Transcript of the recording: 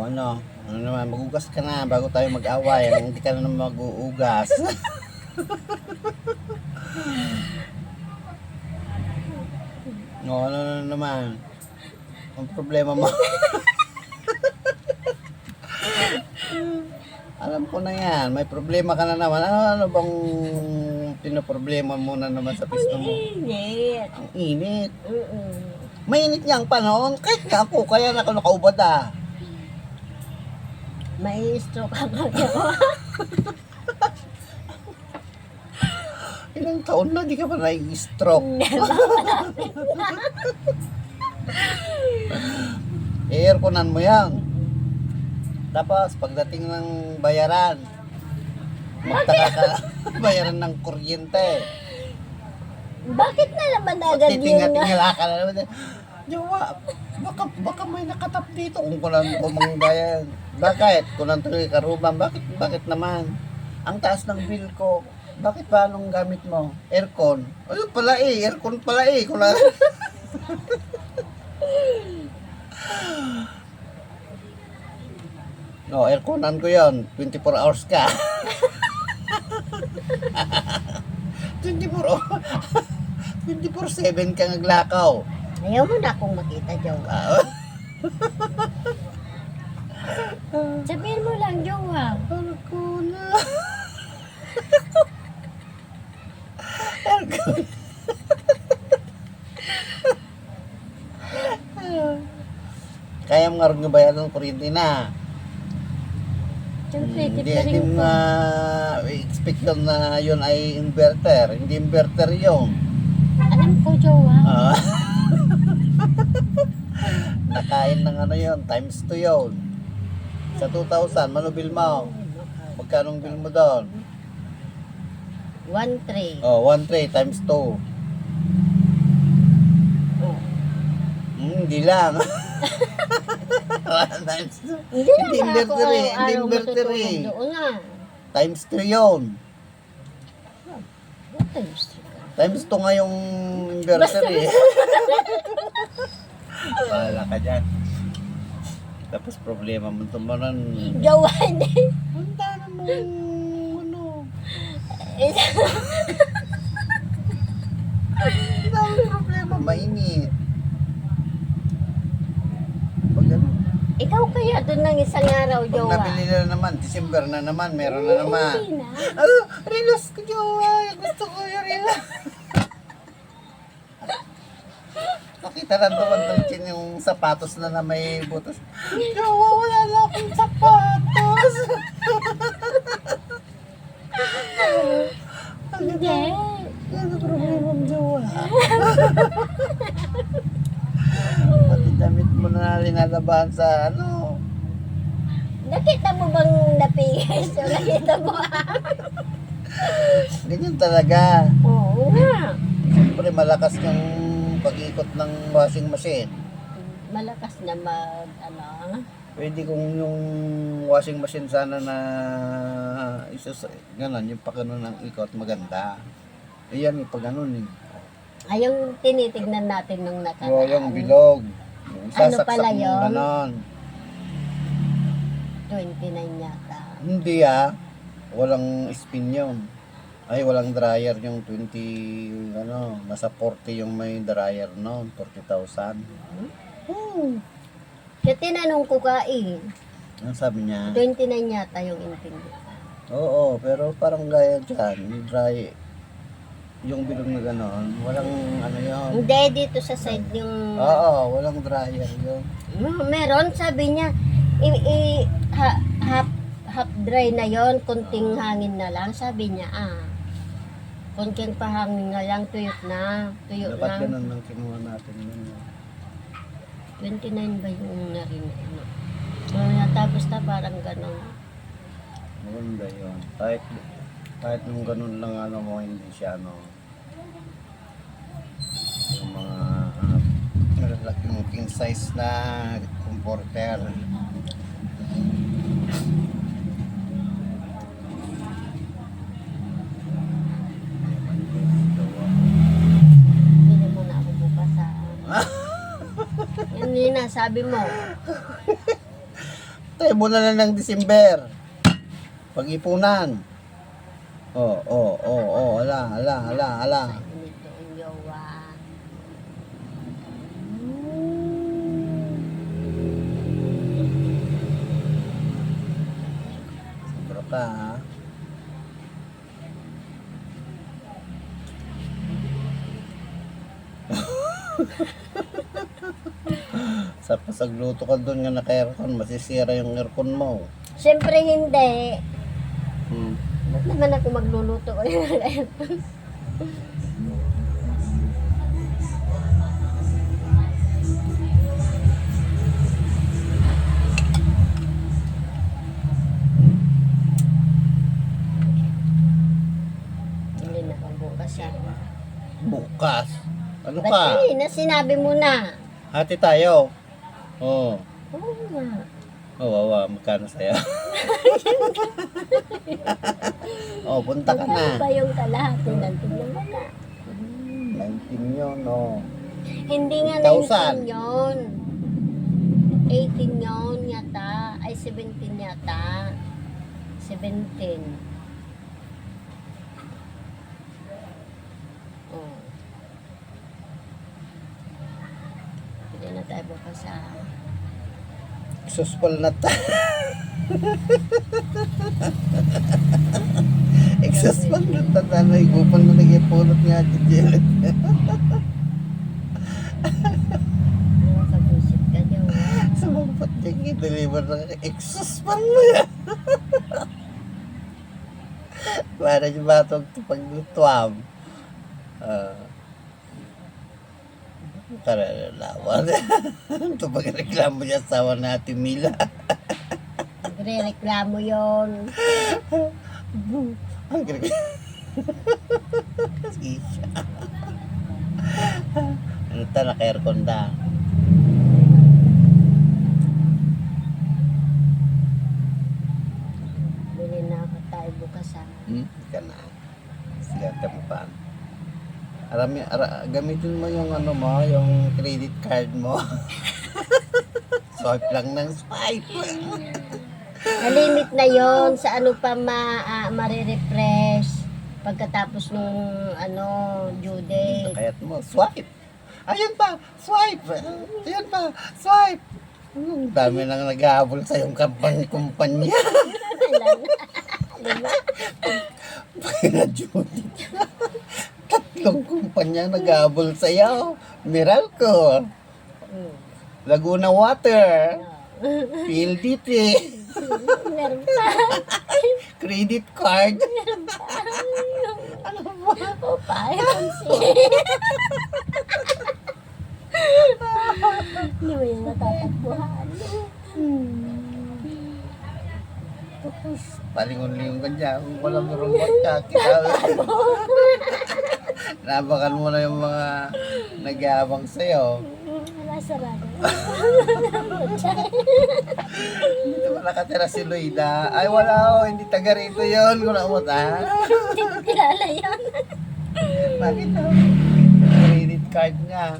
O ano? Ano naman, magugas ka na bago tayo mag-away. Hindi ka na naman mag-uugas. O ano na naman? Ang problema mo. Alam ko na yan. May problema ka na naman. Ano bang pinoproblema mo na naman sa pisto mo? Init. Ang init. Mm-mm. Mainit niya ang panahon. Kahit nga ako, kaya na ako nakaubad ah. May stroke ako jowa. Ilang taon na, di ka pa na-stroke. I-airconan mo yan. Tapos, pagdating ng bayaran, magtaka ka, bayaran ng kuryente. Bakit na naman agad yun na? Titinga-tingala ka na naman. Jowa, baka may nakatap dito kung kunan ko mangbayan. Bakit? Kunan tuloy karubang. Bakit naman? Ang taas ng bill ko. Bakit ba anong gamit mo? Aircon. Ayun pala eh. Aircon pala eh. Kunan. No, airconan ko yon. 24 hours ka. 24/7 ka naglakaw. Ayaw mo na akong makita, jowa. Sabihin mo lang, jowa. Aircon. Aircon. Kaya mo nga rin bayan ng kuryente na. Siyempre, Hindi tipa rin mo ko. expect lang na yun ay inverter. Hindi inverter yun. Alam ko, jowa. Ah. Nakain ng ano yun, times 2 yun. Sa 2,000, mano bill mo? Magkanong bill mo doon? 1-3. Oh, 1 tray times 2. Oh. Hindi lang. 1 times 2. Hindi Hindi naman ako inverter eh, hindi araw-araw inverter eh. matutulog doon na. Times 3 yun. What times 3 ka? Times 2 nga yung inverter eh. Bahala ka dyan. Tapos problema mo tumanan. Jowa, hindi. Ang dami mo, ano? Ang dami problema, mainit. Pag ano, Ikaw kaya doon ng isang araw, pag jowa. nabili na naman, December na naman, meron na naman. Hindi na. Ano, Rilos ko, jowa. Gusto ko yung Rilos. Nakita na doon tungkin yung sapatos na may butas. Jowa, wala na akong sapatos. Hindi. Ano problema mo, jowa? Pati damit mo na linalabahan sa ano. Nakita mo bang napigil? So, nakita mo Ganyan talaga. Oo nga. Siyempre malakas yung pag-ikot ng washing machine. Malakas na ano. Pwede kung yung washing machine sana na ganon, yung pagano ng ikot maganda. Ayan, yung pag ganon eh. Ay, yung tinitignan natin nung nakaraan. O, yung bilog. Yung Ano sasaksak pala mo yun? ganon. 29 yata. Hindi ah. Walang spin yun. Ay, walang dryer yung 20, ano, nasa 40 yung may dryer noon, 40,000. Kaya tinanong ko ka Ano sabi niya? 29 yata yung intindi. Oo, pero parang gaya dyan, yung dry, yung bilog na gano'n, walang ano yun. Hindi, dito sa side yung... Oo, walang dryer yun. Meron, sabi niya, half dry na yon, kunting hangin na lang, sabi niya, kunting pahangin na lang, tuyo Dapat na. ganun lang kinuha natin yun. 29 ba yung narinig? Tapos na parang ganon. Maganda yun. Kahit nung ganun lang ano mo, hindi siya ano, yung mga malalaking king size na comforter. Bili mo na ako bukas sa... Yan yun na, sabi mo. Tayo muna na ng December. Pag-ipunan. Ala. Init doon yawa. Sobra ka, ha? Sa pasagluto ka doon nga naka-aircon, masisira yung aircon mo. Siyempre hindi. Hmm. Ba't naman ako magluluto ko yung Hindi na ako bukas yan. Bukas. Ano Ba't ka? kanina sinabi mo na? Hati tayo. Oo. Oo nga. Wawa, magkano sa'yo? Punta ka Ano na. ba yung kalahati ng tingnan mo na? 19 yun, no. Hindi nga 1,000. 19 yun. 18 yun yata. Ay, 17 yata. 17. Oh. Hindi na tayo bukas sa... Suspal na ta. Exhaustpal na ta. Tanay, gupal na nag-ipulot nga si Jill. Nakakabusip ka niyo. Sumampat niya, i-deliver na exhaustpal mo yan. Para niyo ba ito pag-tuwam? Karalawan. Ito pag-reklamo niya asawa natin Mila. Nagre-reklamo yun. Ang reklamo. Ano ta, naka-aircon na. Bili na ako tayo bukas ha. Ika na. Sigante mo pa. Gamitin mo yung ano mo, yung credit card mo. Swipe lang ng swipe. Nalimit na yon sa ano pa ma-refresh pagkatapos nung ano due date. Kaya't mo, swipe. Ayun pa, swipe. Ayun pa, swipe. Ang dami nang naghahabol sa yung kumpanya. Diba? Pagka Judy. Tatlong kumpanya naghahabol sa'yo. Meralco, Mm. Laguna Water, PLDT, Meron pa. credit card. Ano ba? O pa, hindi mo yung natatakbuhan. Palingon-lingon ka dyan. Kung walang robot ka, kita. Nabakan mo na yung mga nag-aabang sa'yo. Sarado. Dito ba nakatira si Loida? Ay, wala, hindi taga rito yun. Kung nakamot, ha? Hindi ko kilala yun. Bakit na? Credit card niya.